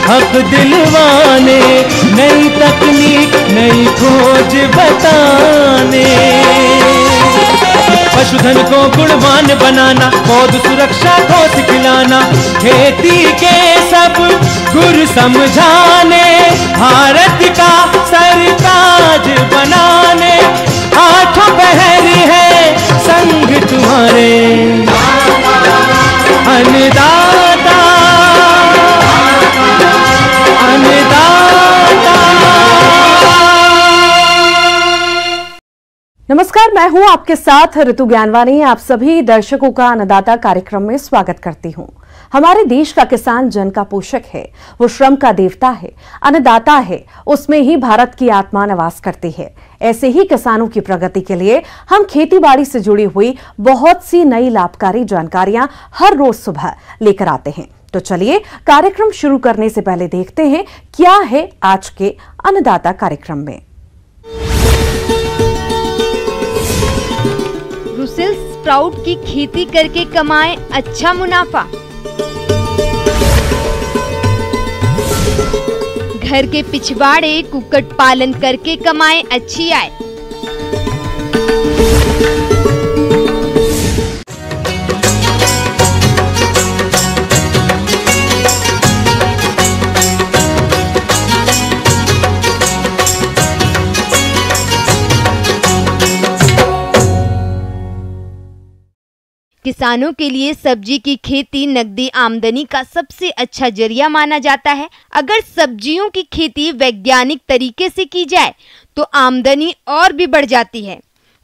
हक दिलवाने, नई तकनीक नई खोज बताने। पशुधन को गुणवान बनाना, पौध सुरक्षा को सिखलाना, खेती के सब गुर समझाने, भारत का सरताज बनाने। आठों पहर है संग तुम्हारे, अन्नदाता अन्नदाता। नमस्कार, मैं हूं आपके साथ ऋतु ज्ञानवानी। आप सभी दर्शकों का अन्नदाता कार्यक्रम में स्वागत करती हूं। हमारे देश का किसान जन का पोषक है, वो श्रम का देवता है, अन्नदाता है, उसमें ही भारत की आत्मा निवास करती है। ऐसे ही किसानों की प्रगति के लिए हम खेतीबाड़ी से जुड़ी हुई बहुत सी नई लाभकारी जानकारियां हर रोज सुबह लेकर आते हैं। तो चलिए कार्यक्रम शुरू करने से पहले देखते हैं क्या है आज के अन्नदाता कार्यक्रम में। ब्रुसेल्स स्प्राउट की खेती करके कमाएं अच्छा मुनाफा। घर के पिछवाड़े कुक्कुट पालन करके कमाएं अच्छी आय। किसानों के लिए सब्जी की खेती नकदी आमदनी का सबसे अच्छा जरिया माना जाता है। अगर सब्जियों की खेती वैज्ञानिक तरीके से की जाए तो आमदनी और भी बढ़ जाती है।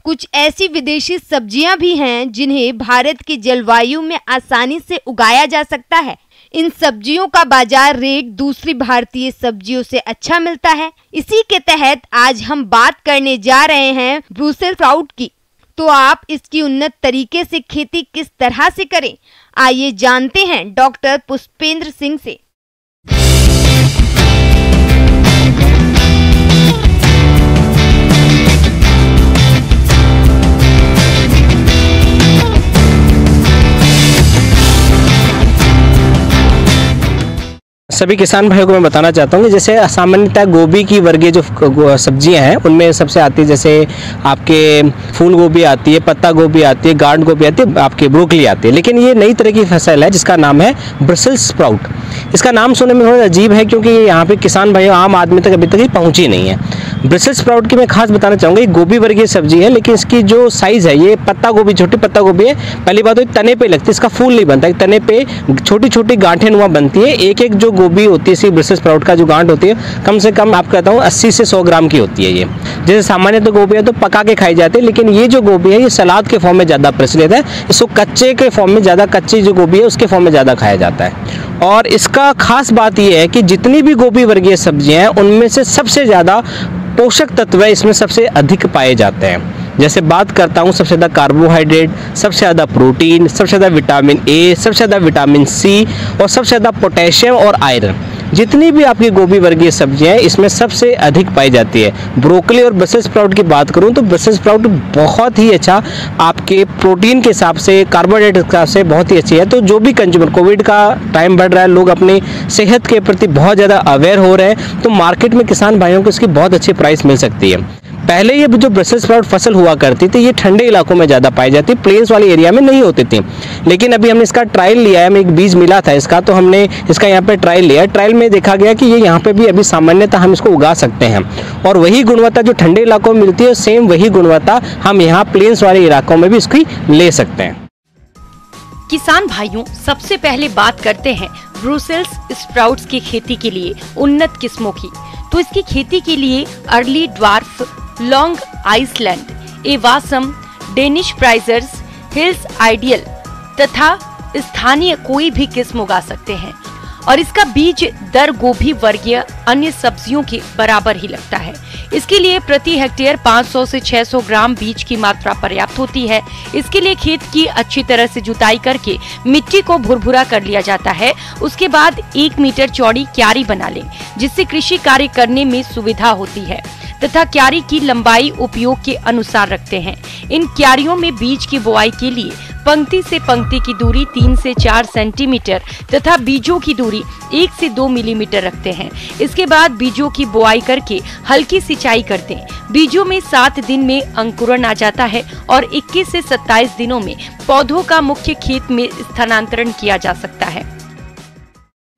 कुछ ऐसी विदेशी सब्जियां भी हैं जिन्हें भारत की जलवायु में आसानी से उगाया जा सकता है। इन सब्जियों का बाजार रेट दूसरी भारतीय सब्जियों से अच्छा मिलता है। इसी के तहत आज हम बात करने जा रहे हैं ब्रुसेल्स स्प्राउट की। तो आप इसकी उन्नत तरीके से खेती किस तरह से करें, आइए जानते हैं डॉक्टर पुष्पेंद्र सिंह से। सभी किसान भाइयों को मैं बताना चाहता हूँ कि जैसे सामान्यतः गोभी की वर्गीय जो सब्जियां हैं उनमें सबसे आती है, जैसे आपके फूल गोभी आती है, पत्ता गोभी आती है, गांठ गोभी आती है, आपकी ब्रोकली आती है। लेकिन ये नई तरह की फसल है जिसका नाम है ब्रसेल्स स्प्राउट। इसका नाम सुनने में थोड़ा अजीब है क्योंकि यहाँ पे किसान भाइयों आम आदमी तक अभी तक ये पहुँची नहीं है। ब्रसेल्स स्प्राउट की मैं खास बताना चाहूँगा, ये गोभी वर्गीय सब्जी है, लेकिन इसकी जो साइज़ है ये पत्ता गोभी, छोटी पत्ता गोभी है। पहली बात तो तने पे लगती है, इसका फूल नहीं बनता, तने पे छोटी छोटी गांठें नुमा बनती है। एक एक जो गोभी होती है, इसी ब्रसेल्स स्प्राउट का जो गांठ होती है कम से कम आप कहता हूँ 80 से 100 ग्राम की होती है। ये जैसे सामान्य तो गोभी है तो पका के खाई जाती है, लेकिन ये जो गोभी है ये सलाद के फॉर्म में ज़्यादा प्रचलित है। इसको कच्चे के फॉर्म में ज़्यादा, कच्ची जो गोभी है उसके फॉर्म में ज़्यादा खाया जाता है। और इसका खास बात ये है कि जितनी भी गोभी वर्गीय सब्जियाँ हैं उनमें से सबसे ज़्यादा पोषक तत्व इसमें सबसे अधिक पाए जाते हैं। जैसे बात करता हूँ सबसे ज़्यादा कार्बोहाइड्रेट, सबसे ज़्यादा प्रोटीन, सबसे ज़्यादा विटामिन ए, सबसे ज़्यादा विटामिन सी और सबसे ज़्यादा पोटेशियम और आयरन। जितनी भी आपकी गोभी वर्गीय सब्जियां हैं इसमें सबसे अधिक पाई जाती है। ब्रोकली और ब्रसेल्स स्प्राउट की बात करूं तो ब्रसेल्स स्प्राउट बहुत ही अच्छा आपके प्रोटीन के हिसाब से, कार्बोहाइड्रेट के हिसाब से बहुत ही अच्छी है। तो जो भी कंज्यूमर, कोविड का टाइम बढ़ रहा है, लोग अपनी सेहत के प्रति बहुत ज़्यादा अवेयर हो रहे हैं, तो मार्केट में किसान भाइयों को इसकी बहुत अच्छी प्राइस मिल सकती है। पहले ये जो ब्रसेल्स स्प्राउट फसल हुआ करती थी ये ठंडे इलाकों में ज़्यादा पाई जाती, प्लेन्स वाले एरिया में नहीं होती थी। लेकिन अभी हमने इसका ट्रायल लिया है, हमें एक बीज मिला था इसका, तो हमने इसका यहाँ पे ट्रायल लिया है। ट्रायल में देखा गया कि ये यहाँ पे भी अभी सामान्यतः हम इसको उगा सकते हैं और वही गुणवत्ता जो ठंडे इलाकों में मिलती है सेम वही गुणवत्ता हम यहाँ प्लेन्स वाले इलाकों में भी इसकी ले सकते हैं। किसान भाइयों, सबसे पहले बात करते हैं ब्रुसेल्स स्प्राउट्स की खेती के लिए उन्नत किस्मों की। तो इसकी खेती के लिए early dwarf, Long Island, Evesham, Danish prizers, Hills ideal तथा स्थानीय कोई भी किस्म उगा सकते हैं और इसका बीज दर गोभी वर्गीय अन्य सब्जियों के बराबर ही लगता है। इसके लिए प्रति हेक्टेयर 500 से 600 ग्राम बीज की मात्रा पर्याप्त होती है। इसके लिए खेत की अच्छी तरह से जुताई करके मिट्टी को भुरभुरा कर लिया जाता है। उसके बाद 1 मीटर चौड़ी क्यारी बना लें, जिससे कृषि कार्य करने में सुविधा होती है तथा क्यारी की लंबाई उपयोग के अनुसार रखते हैं। इन क्यारियों में बीज की बुआई के लिए पंक्ति से पंक्ति की दूरी 3 से 4 सेंटीमीटर तथा बीजों की दूरी 1 से 2 मिलीमीटर रखते हैं। इसके बाद बीजों की बुआई करके हल्की सिंचाई कर दें। बीजों में 7 दिन में अंकुरण आ जाता है और 21 से 27 दिनों में पौधों का मुख्य खेत में स्थानांतरण किया जा सकता है।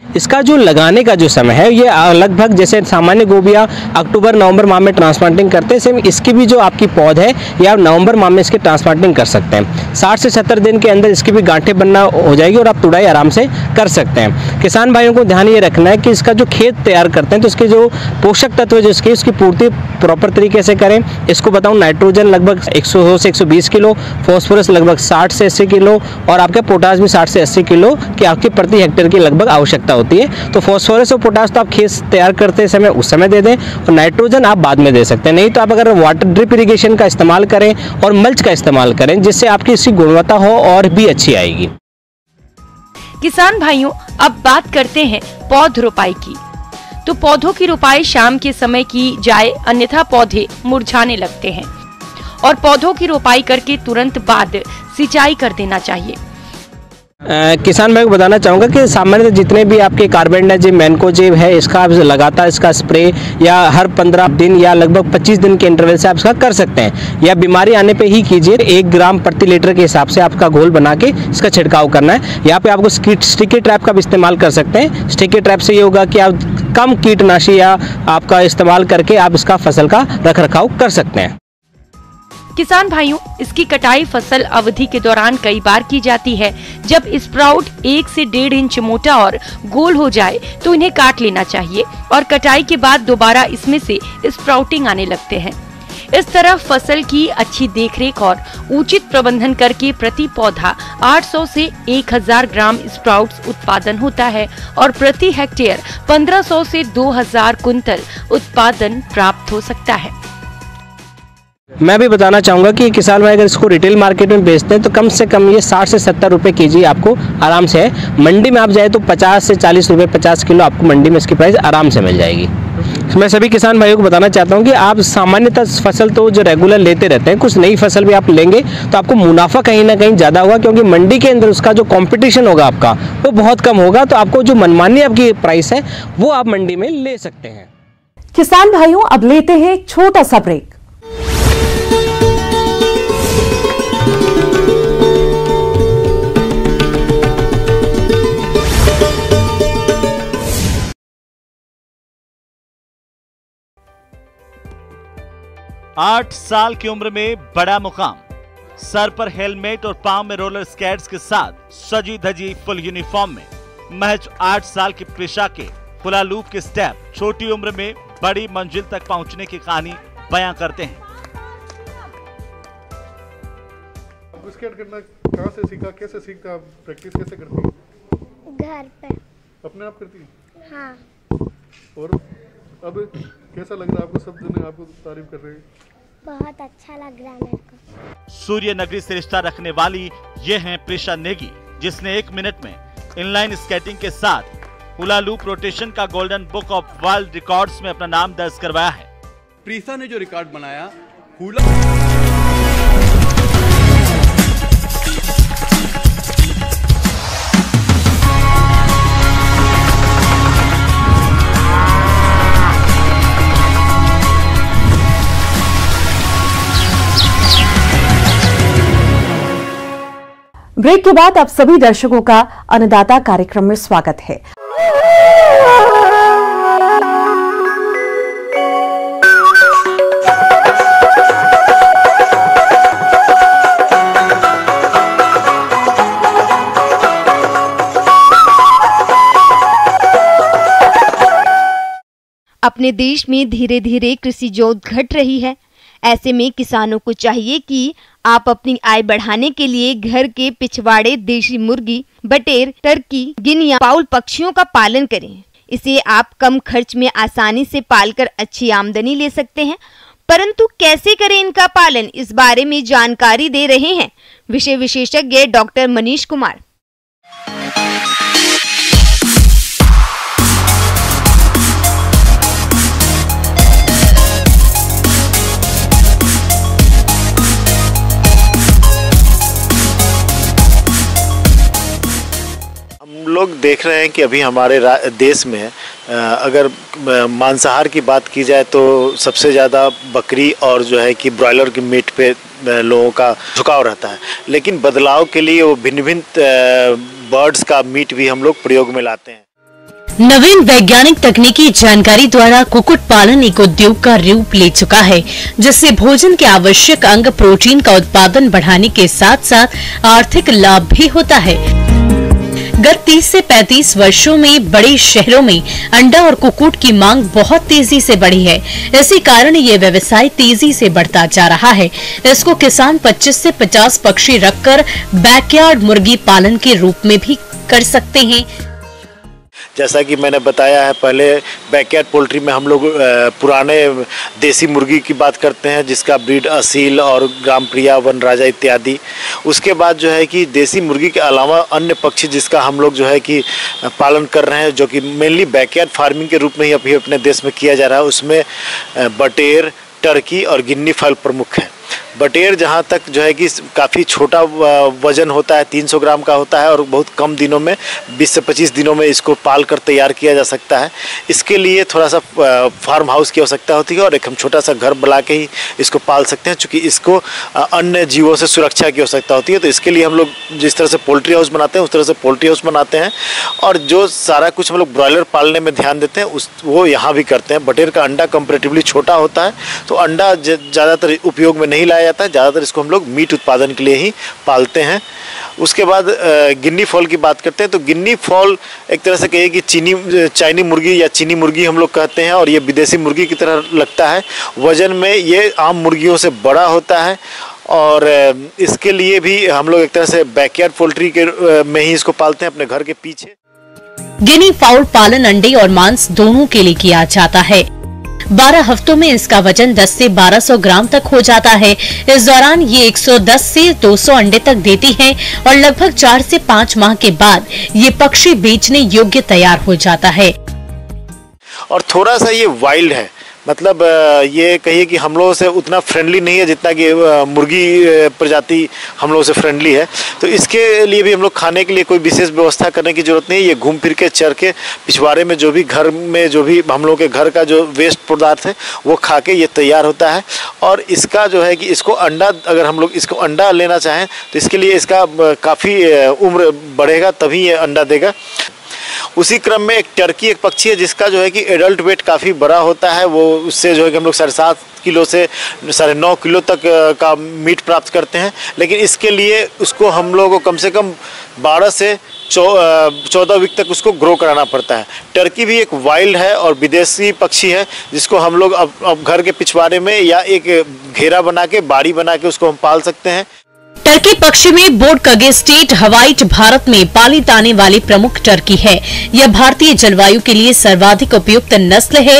इसका जो लगाने का जो समय है ये लगभग जैसे सामान्य गोबियाँ अक्टूबर नवंबर माह में ट्रांसप्लांटिंग करते हैं, सेम इसकी भी जो आपकी पौध है ये आप नवंबर माह में इसकी ट्रांसप्लांटिंग कर सकते हैं। 60 से 70 दिन के अंदर इसकी भी गांठें बनना हो जाएगी और आप तुड़ाई आराम से कर सकते हैं। किसान भाइयों को ध्यान ये रखना है कि इसका जो खेत तैयार करते हैं तो इसके जो पोषक तत्व जो इसकी उसकी पूर्ति प्रॉपर तरीके से करें। इसको बताऊँ, नाइट्रोजन लगभग 100 से 120 किलो, फॉस्फोरस लगभग 60 से 80 किलो और आपका पोटास भी 60 से 80 किलो की आपकी प्रति हेक्टेयर की लगभग आवश्यकता होती है। तो फॉस्फोरस और पोटास तो आप खेत तैयार करते समय उस समय दे दें और नाइट्रोजन आप बाद में दे सकते हैं। नहीं तो आप अगर वाटर ड्रिप इरिगेशन का इस्तेमाल करें और मल्च का इस्तेमाल करें जिससे आपकी इसकी गुणवत्ता हो और भी अच्छी आएगी। किसान भाइयों, अब बात करते हैं पौध रोपाई की। तो पौधों की रोपाई शाम के समय की जाए, अन्यथा पौधे मुरझाने लगते हैं और पौधों की रोपाई करके तुरंत बाद सिंचाई कर देना चाहिए। किसान भाई को बताना चाहूँगा कि सामान्यतः जितने भी आपके कार्बेंडाजिम, मैनकोजेब है, इसका आप लगातार इसका स्प्रे या हर 15 दिन या लगभग 25 दिन के इंटरवल से आप इसका कर सकते हैं या बीमारी आने पे ही कीजिए। 1 ग्राम प्रति लीटर के हिसाब से आपका घोल बना के इसका छिड़काव करना है। यहाँ पे आपको स्टिकी ट्रैप का भी इस्तेमाल कर सकते हैं। स्टिकी ट्रैप से ये होगा कि आप कम कीटनाशी या आपका इस्तेमाल करके आप इसका फसल का रख रखाव कर सकते हैं। किसान भाइयों, इसकी कटाई फसल अवधि के दौरान कई बार की जाती है। जब स्प्राउट 1 से 1.5 इंच मोटा और गोल हो जाए तो इन्हें काट लेना चाहिए और कटाई के बाद दोबारा इसमें से स्प्राउटिंग आने लगते हैं। इस तरह फसल की अच्छी देखरेख और उचित प्रबंधन करके प्रति पौधा 800 से 1000 ग्राम स्प्राउट्स उत्पादन होता है और प्रति हेक्टेयर 1500 से 2000 कुंतल उत्पादन प्राप्त हो सकता है। मैं भी बताना चाहूँगा कि किसान भाई अगर इसको रिटेल मार्केट में बेचते हैं तो कम से कम ये 60 से 70 रुपये केजी आपको आराम से है। मंडी में आप जाए तो 50 से 40 रुपये 50 किलो आपको मंडी में इसकी प्राइस आराम से मिल जाएगी। मैं सभी किसान भाइयों को बताना चाहता हूँ कि आप सामान्यतः फसल तो जो रेगुलर लेते रहते हैं, कुछ नई फसल भी आप लेंगे तो आपको मुनाफा कहीं ना कहीं ज़्यादा होगा, क्योंकि मंडी के अंदर उसका जो कंपटीशन होगा आपका वो बहुत कम होगा। तो आपको जो मनमानी आपकी प्राइस है वो आप मंडी में ले सकते हैं। किसान भाइयों, अब लेते हैं एक छोटा सा ब्रेक। आठ साल की उम्र में बड़ा मुकाम, सर पर हेलमेट और पांव में रोलर स्केट्स के साथ सजी धजी फुल यूनिफॉर्म में महज 8 साल की प्रिशा के हुला लूप के स्टेप छोटी उम्र में बड़ी मंजिल तक पहुंचने की कहानी बयां करते हैं। स्केट करना कहाँ से सीखा, कैसे सीखा, प्रैक्टिस कैसे करती है? घर पे। अपने आप करती है? हाँ। और अब कैसा लग रहा है आपको? सब जने आपको तारीफ कर रहे हैं। बहुत अच्छा लग रहा है मेरे को। सूर्य नगरी से रिश्ता रखने वाली ये हैं प्रिशा नेगी, जिसने 1 मिनट में इनलाइन स्केटिंग के साथ हुला लूप रोटेशन का golden book of world records में अपना नाम दर्ज करवाया है। प्रिशा ने जो रिकॉर्ड बनाया हुला ब्रेक के बाद आप सभी दर्शकों का अन्नदाता कार्यक्रम में स्वागत है। अपने देश में धीरे धीरे कृषि जोत घट रही है। ऐसे में किसानों को चाहिए कि आप अपनी आय बढ़ाने के लिए घर के पिछवाड़े देशी मुर्गी, बटेर, टर्की, गिनिया, पाउल पक्षियों का पालन करें। इसे आप कम खर्च में आसानी से पालकर अच्छी आमदनी ले सकते हैं। परंतु कैसे करें इनका पालन, इस बारे में जानकारी दे रहे हैं विषय विशेषज्ञ डॉक्टर मनीष कुमार। लोग देख रहे हैं कि अभी हमारे देश में अगर मांसाहार की बात की जाए तो सबसे ज़्यादा बकरी और जो है कि ब्रॉयलर की मीट पे लोगों का झुकाव रहता है, लेकिन बदलाव के लिए वो भिन्न भिन्न बर्ड्स का मीट भी हम लोग प्रयोग में लाते हैं। नवीन वैज्ञानिक तकनीकी जानकारी द्वारा कुक्कुट पालन एक उद्योग का रूप ले चुका है, जिससे भोजन के आवश्यक अंग प्रोटीन का उत्पादन बढ़ाने के साथ साथ आर्थिक लाभ भी होता है। गत 30 से 35 वर्षों में बड़े शहरों में अंडा और कुक्कुट की मांग बहुत तेजी से बढ़ी है। इसी कारण ये व्यवसाय तेजी से बढ़ता जा रहा है। इसको किसान 25 से 50 पक्षी रखकर बैकयार्ड मुर्गी पालन के रूप में भी कर सकते हैं। जैसा कि मैंने बताया है पहले, बैकयार्ड पोल्ट्री में हम लोग पुराने देसी मुर्गी की बात करते हैं जिसका ब्रीड असील और ग्रामप्रिया, वनराजा इत्यादि। उसके बाद जो है कि देसी मुर्गी के अलावा अन्य पक्षी जिसका हम लोग जो है कि पालन कर रहे हैं, जो कि मेनली बैकयार्ड फार्मिंग के रूप में ही अभी अपने देश में किया जा रहा है। उसमें बटेर, टर्की और गिन्नी फाउल प्रमुख हैं। बटेर जहाँ तक जो है कि काफ़ी छोटा वजन होता है, 300 ग्राम का होता है और बहुत कम दिनों में 20 से 25 दिनों में इसको पाल कर तैयार किया जा सकता है। इसके लिए थोड़ा सा फार्म हाउस की आवश्यकता होती है और एक हम छोटा सा घर बना के ही इसको पाल सकते हैं, चूँकि इसको अन्य जीवों से सुरक्षा की आवश्यकता होती है। तो इसके लिए हम लोग जिस तरह से पोल्ट्री हाउस बनाते हैं उस तरह से पोल्ट्री हाउस बनाते हैं और जो सारा कुछ हम लोग ब्रॉयलर पालने में ध्यान देते हैं वो यहाँ भी करते हैं। बटेर का अंडा कंपेरेटिवली छोटा होता है तो अंडा ज़्यादातर उपयोग में नहीं लाया जाता है, ज़्यादातर इसको हम लोग मीट उत्पादन के लिए ही पालते हैं। उसके बाद गिन्नी फॉल की बात करते हैं तो गिन्नी फॉल एक तरह से कहिए कि चाइनी मुर्गी या चीनी मुर्गी हम लोग कहते हैं और ये विदेशी मुर्गी की तरह लगता है। वजन में ये आम मुर्गियों से बड़ा होता है और इसके लिए भी हम लोग एक तरह से बैकयार्ड पोल्ट्री के में ही इसको पालते हैं अपने घर के पीछे। गिनी फाउल पालन अंडे और मांस दोनों के लिए किया जाता है। 12 हफ्तों में इसका वजन 10 से 1200 ग्राम तक हो जाता है। इस दौरान ये 110 से 200 अंडे तक देती हैं और लगभग 4 से 5 माह के बाद ये पक्षी बेचने योग्य तैयार हो जाता है। और थोड़ा सा ये वाइल्ड है, मतलब ये कहिए कि हम लोगों से उतना फ्रेंडली नहीं है जितना कि मुर्गी प्रजाति हम लोगों से फ्रेंडली है। तो इसके लिए भी हम लोग खाने के लिए कोई विशेष व्यवस्था करने की ज़रूरत नहीं है। ये घूम फिर के चर के पिछवाड़े में जो भी घर में जो भी हम लोगों के घर का जो वेस्ट पदार्थ है वो खा के ये तैयार होता है। और इसका जो है कि इसको अंडा, अगर हम लोग इसको अंडा लेना चाहें तो इसके लिए इसका काफ़ी उम्र बढ़ेगा तभी ये अंडा देगा। उसी क्रम में एक टर्की एक पक्षी है जिसका जो है कि एडल्ट वेट काफ़ी बड़ा होता है। वो उससे जो है कि हम लोग 7.5 किलो से 9.5 किलो तक का मीट प्राप्त करते हैं। लेकिन इसके लिए उसको हम लोगों को कम से कम 12 से 14 वीक तक उसको ग्रो कराना पड़ता है। टर्की भी एक वाइल्ड है और विदेशी पक्षी है जिसको हम लोग अब घर के पिछवाड़े में या एक घेरा बना के, बाड़ी बना के उसको हम पाल सकते हैं। टर्की पक्षी में बोर्ड कगेस्टेट हवाइट भारत में पाली जाने वाली प्रमुख टर्की है। यह भारतीय जलवायु के लिए सर्वाधिक उपयुक्त नस्ल है।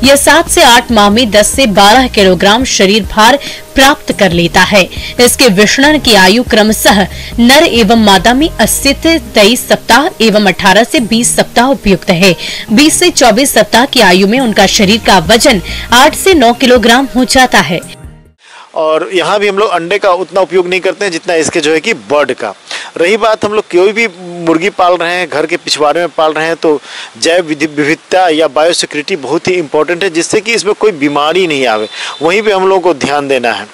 यह 7 से 8 माह में 10 से 12 किलोग्राम शरीर भार प्राप्त कर लेता है। इसके विषणन की आयु क्रमशः नर एवं मादा में 80 से 23 सप्ताह एवं 18 से 20 सप्ताह उपयुक्त है। 20 से 24 सप्ताह की आयु में उनका शरीर का वजन 8 से 9 किलोग्राम हो जाता है। और यहाँ भी हम लोग अंडे का उतना उपयोग नहीं करते हैं जितना इसके जो है कि बर्ड का। रही बात हम लोग कोई भी मुर्गी पाल रहे हैं, घर के पिछवाड़े में पाल रहे हैं, तो जैव विविधता या बायोसिक्योरिटी बहुत ही इम्पोर्टेंट है जिससे कि इसमें कोई बीमारी नहीं आवे। वहीं पे हम लोगों को ध्यान देना है।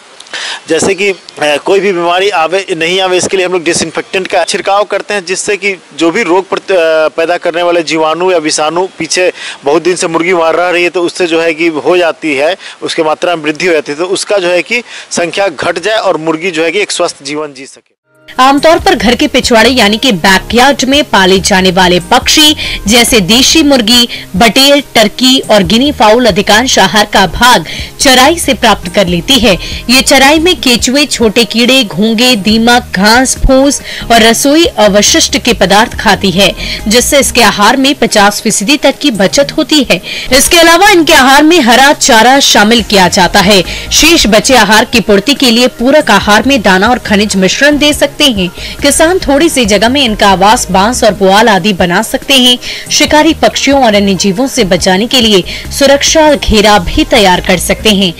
जैसे कि कोई भी बीमारी आवे नहीं आवे इसके लिए हम लोग डिसइंफेक्टेंट का छिड़काव करते हैं जिससे कि जो भी रोग पैदा करने वाले जीवाणु या विषाणु पीछे बहुत दिन से मुर्गी मार रह रही है तो उससे जो है कि हो जाती है, उसके मात्रा में वृद्धि हो जाती है, तो उसका जो है कि संख्या घट जाए और मुर्गी जो है कि एक स्वस्थ जीवन जी सके। आमतौर पर घर के पिछवाड़े यानी कि बैकयार्ड में पाले जाने वाले पक्षी जैसे देशी मुर्गी, बटेर, टर्की और गिनी फाउल अधिकांश आहार का भाग चराई से प्राप्त कर लेती है। ये चराई में केचुए, छोटे कीड़े, घोंगे, दीमक, घास फूस और रसोई अवशिष्ट के पदार्थ खाती है, जिससे इसके आहार में 50% तक की बचत होती है। इसके अलावा इनके आहार में हरा चारा शामिल किया जाता है। शेष बचे आहार की पूर्ति के लिए पूरक आहार में दाना और खनिज मिश्रण दे सकते हैं। किसान थोड़ी सी जगह में इनका आवास बांस और पुआल आदि बना सकते हैं। शिकारी पक्षियों और अन्य जीवों से बचाने के लिए सुरक्षा घेरा भी तैयार कर सकते हैं।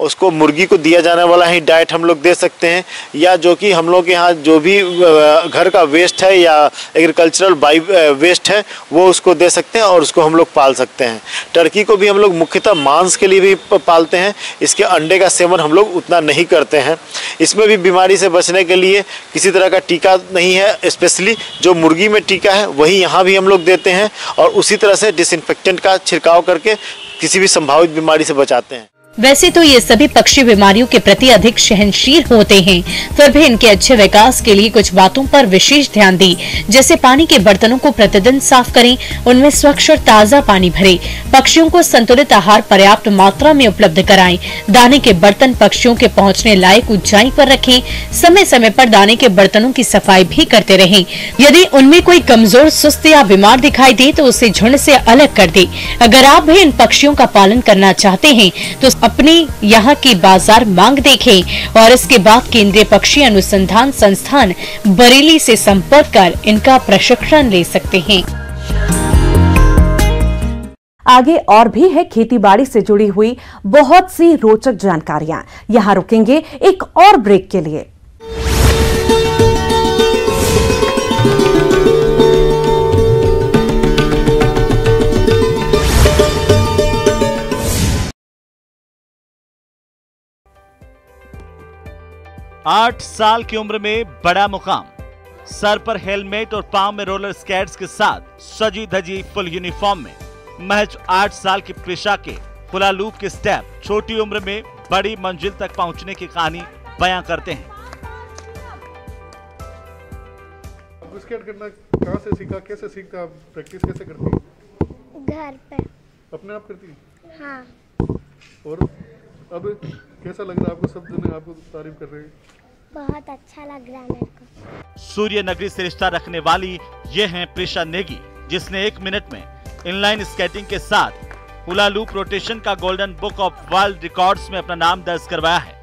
उसको मुर्गी को दिया जाने वाला ही डाइट हम लोग दे सकते हैं, या जो कि हम लोग के यहाँ जो भी घर का वेस्ट है या एग्रीकल्चरल बाई वेस्ट है वो उसको दे सकते हैं और उसको हम लोग पाल सकते हैं। टर्की को भी हम लोग मुख्यतः मांस के लिए भी पालते हैं, इसके अंडे का सेवन हम लोग उतना नहीं करते हैं। इसमें भी बीमारी से बचने के लिए किसी तरह का टीका नहीं है, स्पेशली जो मुर्गी में टीका है वही यहाँ भी हम लोग देते हैं और उसी तरह से डिसइंफेक्टेंट का छिड़काव करके किसी भी संभावित बीमारी से बचाते हैं। वैसे तो ये सभी पक्षी बीमारियों के प्रति अधिक सहनशील होते हैं, फिर भी इनके अच्छे विकास के लिए कुछ बातों पर विशेष ध्यान दें, जैसे पानी के बर्तनों को प्रतिदिन साफ करें, उनमें स्वच्छ और ताज़ा पानी भरें, पक्षियों को संतुलित आहार पर्याप्त मात्रा में उपलब्ध कराएं, दाने के बर्तन पक्षियों के पहुंचने लायक ऊंचाई पर रखें, समय समय पर दाने के बर्तनों की सफाई भी करते रहें। यदि उनमें कोई कमजोर, सुस्त या बीमार दिखाई दे तो उसे झुंड से अलग कर दें। अगर आप भी इन पक्षियों का पालन करना चाहते हैं तो अपनी यहाँ की बाजार मांग देखें और इसके बाद केंद्रीय पक्षी अनुसंधान संस्थान बरेली से संपर्क कर इनका प्रशिक्षण ले सकते हैं। आगे और भी है खेतीबाड़ी से जुड़ी हुई बहुत सी रोचक जानकारियां। यहाँ रुकेंगे एक और ब्रेक के लिए। आठ साल की उम्र में बड़ा मुकाम, सर पर हेलमेट और पांव में रोलर स्केट्स के साथ सजी धजी फुल यूनिफॉर्म में महज 8 साल की प्रिशा के हुला लूप के स्टेप छोटी उम्र में बड़ी मंजिल तक पहुंचने की कहानी बयां करते हैं। आपको स्केट करना कहाँ से सीखा, कैसे सीखता, आप प्रैक्टिस कैसे करती हैं? घर पे। अपने आप करती हैं? हाँ। और अब कैसा लग रहा है आपको? सब जने आपको तारीफ कर रहे हैं। बहुत अच्छा लग रहा है मेरे को। सूर्य नगरी से रिश्ता रखने वाली ये हैं प्रिशा नेगी, जिसने 1 मिनट में इनलाइन स्केटिंग के साथ हुला लूप रोटेशन का golden book of world records में अपना नाम दर्ज करवाया है।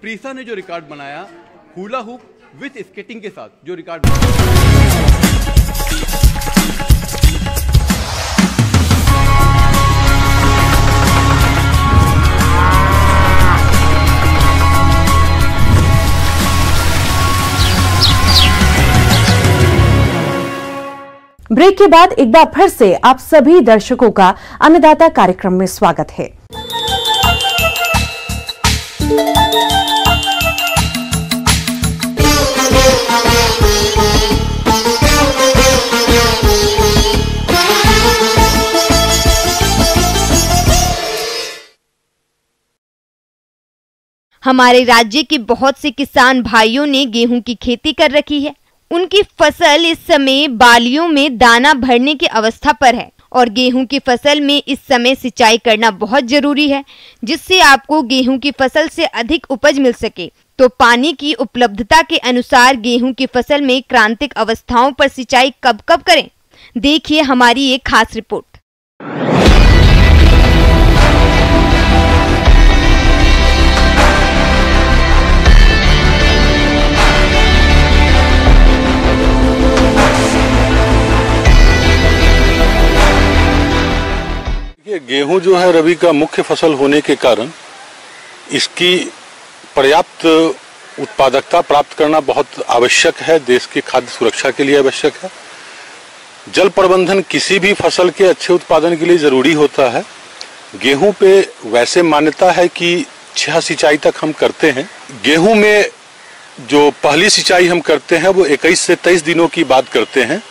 प्रिशा ने जो रिकॉर्ड बनाया हुला हुप विथ स्केटिंग के साथ, जो रिकॉर्ड बनाया ब्रेक के बाद एक बार फिर से आप सभी दर्शकों का अन्नदाता कार्यक्रम में स्वागत है। हमारे राज्य के बहुत से किसान भाइयों ने गेहूं की खेती कर रखी है। उनकी फसल इस समय बालियों में दाना भरने की अवस्था पर है और गेहूं की फसल में इस समय सिंचाई करना बहुत जरूरी है, जिससे आपको गेहूं की फसल से अधिक उपज मिल सके। तो पानी की उपलब्धता के अनुसार गेहूं की फसल में क्रांतिक अवस्थाओं पर सिंचाई कब कब करें, देखिए हमारी एक खास रिपोर्ट। गेहूं जो है रबी का मुख्य फसल होने के कारण इसकी पर्याप्त उत्पादकता प्राप्त करना बहुत आवश्यक है, देश की खाद्य सुरक्षा के लिए आवश्यक है। जल प्रबंधन किसी भी फसल के अच्छे उत्पादन के लिए जरूरी होता है। गेहूं पे वैसे मान्यता है कि 6 सिंचाई तक हम करते हैं। गेहूं में जो पहली सिंचाई हम करते हैं वो 21 से 23 दिनों की बात करते हैं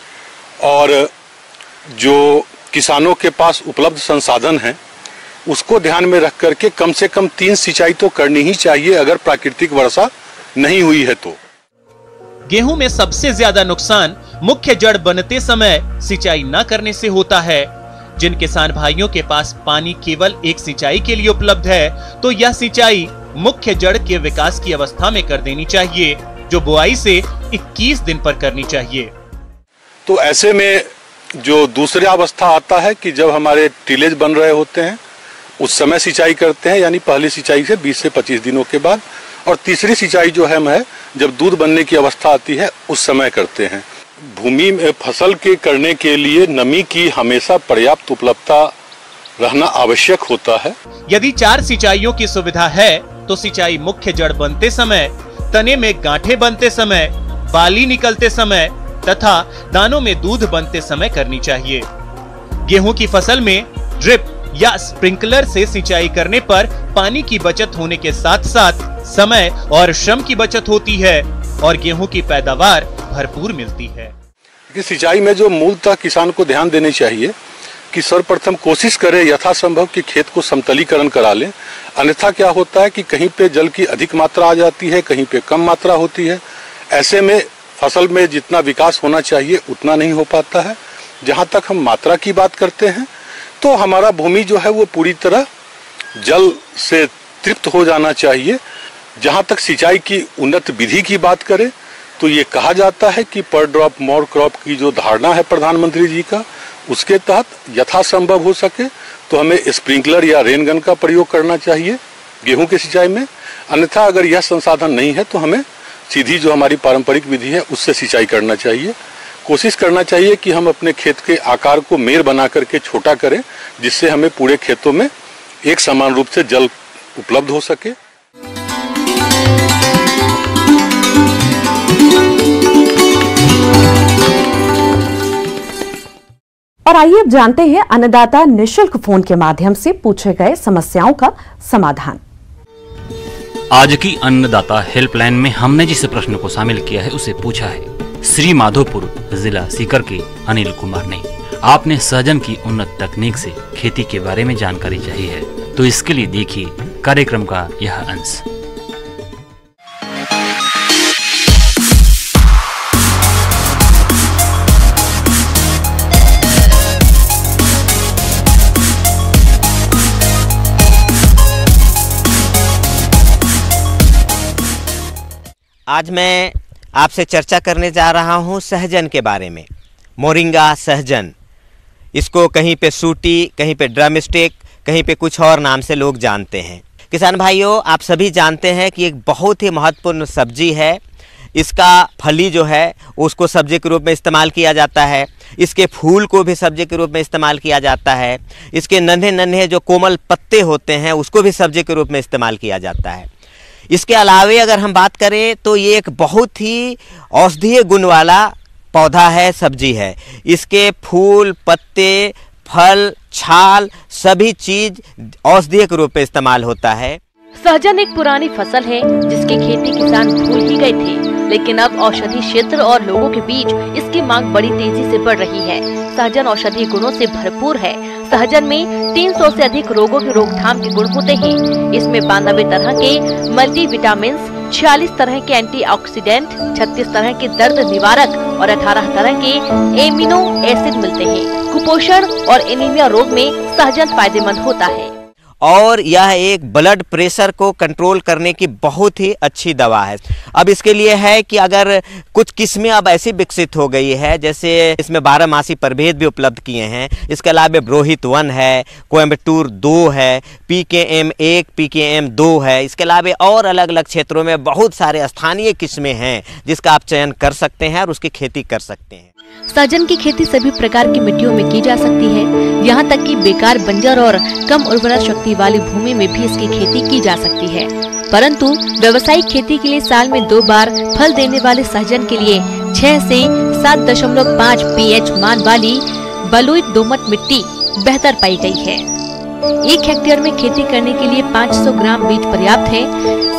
और जो किसानों के पास उपलब्ध संसाधन हैं उसको ध्यान में रख करके कम से कम 3 सिंचाई तो करनी ही चाहिए अगर प्राकृतिक वर्षा नहीं हुई है तो। गेहूं में सबसे ज्यादा नुकसान मुख्य जड़ बनते समय सिंचाई न करने से होता है। जिन किसान भाइयों के पास पानी केवल एक सिंचाई के लिए उपलब्ध है तो यह सिंचाई मुख्य जड़ के विकास की अवस्था में कर देनी चाहिए, जो बुआई से 21 दिन पर करनी चाहिए। तो ऐसे में जो दूसरा अवस्था आता है कि जब हमारे टीलेज बन रहे होते हैं उस समय सिंचाई करते हैं, यानी पहली सिंचाई से 20 से 25 दिनों के बाद, और तीसरी सिंचाई जो है जब दूध बनने की अवस्था आती है उस समय करते हैं। भूमि में फसल के करने के लिए नमी की हमेशा पर्याप्त उपलब्धता रहना आवश्यक होता है। यदि 4 सिंचाइयों की सुविधा है तो सिंचाई मुख्य जड़ बनते समय, तने में गांठें बनते समय, बाली निकलते समय तथा दानों में दूध बनते समय करनी चाहिए। गेहूं की फसल में ड्रिप या स्प्रिंकलर से सिंचाई करने पर पानी की बचत होने के साथ साथ समय और श्रम की बचत होती है और गेहूं की पैदावार भरपूर मिलती है। सिंचाई में जो मूलतः किसान को ध्यान देनी चाहिए कि सर्वप्रथम कोशिश करें यथासंभव कि खेत को समतलीकरण करा लें। अन्यथा क्या होता है कि कहीं पे जल की अधिक मात्रा आ जाती है, कहीं पे कम मात्रा होती है। ऐसे में फसल में जितना विकास होना चाहिए उतना नहीं हो पाता है। जहाँ तक हम मात्रा की बात करते हैं तो हमारा भूमि जो है वो पूरी तरह जल से तृप्त हो जाना चाहिए। जहाँ तक सिंचाई की उन्नत विधि की बात करें तो ये कहा जाता है कि पर ड्रॉप मोर क्रॉप की जो धारणा है प्रधानमंत्री जी का, उसके तहत यथासंभव हो सके तो हमें स्प्रिंकलर या रेनगन का प्रयोग करना चाहिए गेहूं की सिंचाई में। अन्यथा अगर यह संसाधन नहीं है तो हमें सीधी जो हमारी पारंपरिक विधि है उससे सिंचाई करना चाहिए। कोशिश करना चाहिए कि हम अपने खेत के आकार को मेड़ बना करके छोटा करें, जिससे हमें पूरे खेतों में एक समान रूप से जल उपलब्ध हो सके। और आइए अब जानते हैं अन्नदाता निशुल्क फोन के माध्यम से पूछे गए समस्याओं का समाधान। आज की अन्नदाता हेल्पलाइन में हमने जिस प्रश्न को शामिल किया है उसे पूछा है श्री माधोपुर जिला सीकर के अनिल कुमार ने। आपने सहजन की उन्नत तकनीक से खेती के बारे में जानकारी चाहिए है, तो इसके लिए देखिए कार्यक्रम का यह अंश। आज मैं आपसे चर्चा करने जा रहा हूं सहजन के बारे में। मोरिंगा सहजन, इसको कहीं पे सूटी, कहीं पे ड्रम स्टिक, कहीं पे कुछ और नाम से लोग जानते हैं। किसान भाइयों, आप सभी जानते हैं कि एक बहुत ही महत्वपूर्ण सब्जी है। इसका फली जो है उसको सब्जी के रूप में इस्तेमाल किया जाता है। इसके फूल को भी सब्जी के रूप में इस्तेमाल किया जाता है। इसके नन्हे नन्हे जो कोमल पत्ते होते हैं उसको भी सब्जी के रूप में इस्तेमाल किया जाता है। इसके अलावे अगर हम बात करें तो ये एक बहुत ही औषधीय गुण वाला पौधा है, सब्जी है। इसके फूल, पत्ते, फल, छाल सभी चीज औषधीय के रूप में इस्तेमाल होता है। सहजन एक पुरानी फसल है जिसकी खेती किसान भूल ही गए थे, लेकिन अब औषधि क्षेत्र और लोगों के बीच इसकी मांग बड़ी तेजी से बढ़ रही है। सहजन औषधीय गुणों से भरपूर है। सहजन में 300 से अधिक रोगों की रोकथाम के गुण होते हैं। इसमें 92 तरह के मल्टीविटामिन, 46 तरह के एंटीऑक्सीडेंट, 36 तरह के दर्द निवारक और 18 तरह के एमिनो एसिड मिलते हैं। कुपोषण और एनीमिया रोग में सहजन फायदेमंद होता है और यह एक ब्लड प्रेशर को कंट्रोल करने की बहुत ही अच्छी दवा है। अब इसके लिए है कि अगर कुछ किस्में अब ऐसी विकसित हो गई है, जैसे इसमें 12 मासी प्रभेद भी उपलब्ध किए हैं। इसके अलावा रोहित 1 है, कोयम्बटूर 2 है, PKM 1, PKM 2 है। इसके अलावा और अलग अलग क्षेत्रों में बहुत सारे स्थानीय किस्में हैं जिसका आप चयन कर सकते हैं और उसकी खेती कर सकते हैं। सहजन की खेती सभी प्रकार की मिट्टियों में की जा सकती है। यहाँ तक कि बेकार, बंजर और कम उर्वरा शक्ति वाली भूमि में भी इसकी खेती की जा सकती है। परंतु व्यावसायिक खेती के लिए साल में 2 बार फल देने वाले सहजन के लिए 6 से 7.5 pH मान वाली बलुई दोमट मिट्टी बेहतर पाई गई है। 1 हेक्टेयर में खेती करने के लिए 500 ग्राम बीज पर्याप्त है।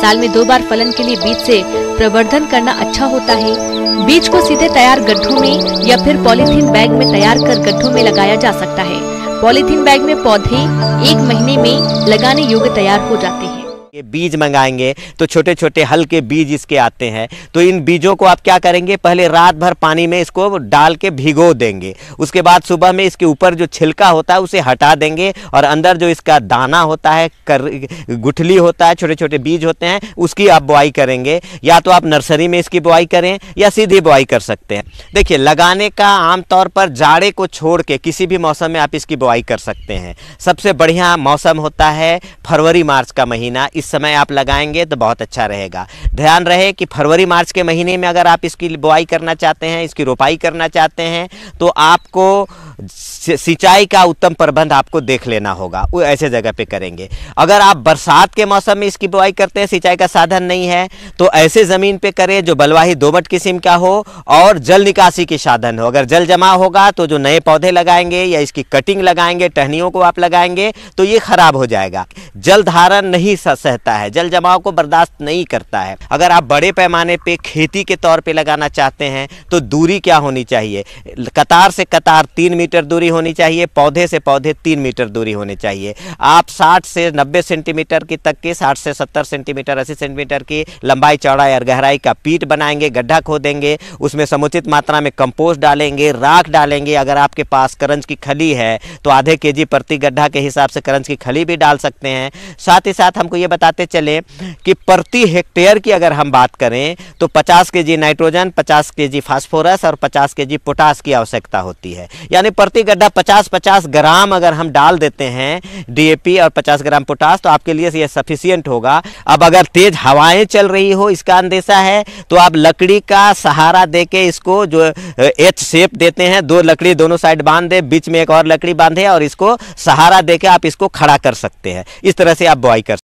साल में 2 बार फलन के लिए बीज से प्रवर्धन करना अच्छा होता है। बीज को सीधे तैयार गड्ढों में या फिर पॉलीथीन बैग में तैयार कर गड्ढों में लगाया जा सकता है। पॉलीथीन बैग में पौधे 1 महीने में लगाने योग्य तैयार हो जाते हैं। ये बीज मंगाएंगे तो छोटे छोटे हल्के बीज इसके आते हैं। तो इन बीजों को आप क्या करेंगे, पहले रात भर पानी में इसको डाल के भिगो देंगे। उसके बाद सुबह में इसके ऊपर जो छिलका होता है उसे हटा देंगे और अंदर जो इसका दाना होता है, गुठली होता है, छोटे छोटे बीज होते हैं, उसकी आप बुआई करेंगे। या तो आप नर्सरी में इसकी बुआई करें या सीधी बुआई कर सकते हैं। देखिए, लगाने का आमतौर पर जाड़े को छोड़ के किसी भी मौसम में आप इसकी बुआई कर सकते हैं। सबसे बढ़िया मौसम होता है फरवरी मार्च का महीना। इस समय आप लगाएंगे तो बहुत अच्छा रहेगा। ध्यान रहे कि फरवरी मार्च के महीने में अगर आप इसकी बुआई करना चाहते हैं, इसकी रोपाई करना चाहते हैं, तो आपको सिंचाई का उत्तम प्रबंध आपको देख लेना होगा, वो ऐसे जगह पे करेंगे। अगर आप बरसात के मौसम में इसकी बुआई करते हैं, सिंचाई का साधन नहीं है, तो ऐसे ज़मीन पे करें जो बलुआही दोमट किस्म का हो और जल निकासी के साधन हो। अगर जल जमा होगा तो जो नए पौधे लगाएंगे या इसकी कटिंग लगाएंगे, टहनियों को आप लगाएंगे तो ये खराब हो जाएगा। जल धारण नहीं सहता है, जल जमाव को बर्दाश्त नहीं करता है। अगर आप बड़े पैमाने पे खेती के तौर पे लगाना चाहते हैं तो दूरी क्या होनी चाहिए? कतार से कतार 3 मीटर दूरी होनी चाहिए, पौधे से पौधे 3 मीटर दूरी होनी चाहिए। आप 60 से 90 सेंटीमीटर की तक के 60 से 70 सेंटीमीटर 80 सेंटीमीटर की लंबाई चौड़ाई और गहराई का पीट बनाएंगे, गड्ढा खोदेंगे, उसमें समुचित मात्रा में कंपोस्ट डालेंगे, राख डालेंगे। अगर आपके पास करंज की खली है तो आधे kg प्रति गड्ढा के हिसाब से करंज की खली भी डाल सकते हैं। साथ ही साथ हमको ये बताते चले कि प्रति हेक्टेयर की अगर हम बात करें तो 50 kg नाइट्रोजन, 50 kg फास्फोरस और 50 kg पोटास की आवश्यकता होती है। यानी प्रति गड्ढा 50-50 ग्राम अगर हम डाल देते हैं DAP और 50 ग्राम पोटास तो आपके लिए ये सफिशियंट होगा। अब अगर तेज हवाएं चल रही हो, इसका अंदेशा है, तो आप लकड़ी का सहारा देके इसको जो H शेप देते हैं, 2 लकड़ी दोनों साइड बांध दे, बीच में एक और लकड़ी बांधे और इसको सहारा देके आप इसको खड़ा कर सकते हैं। इस तरह से आप बुआई कर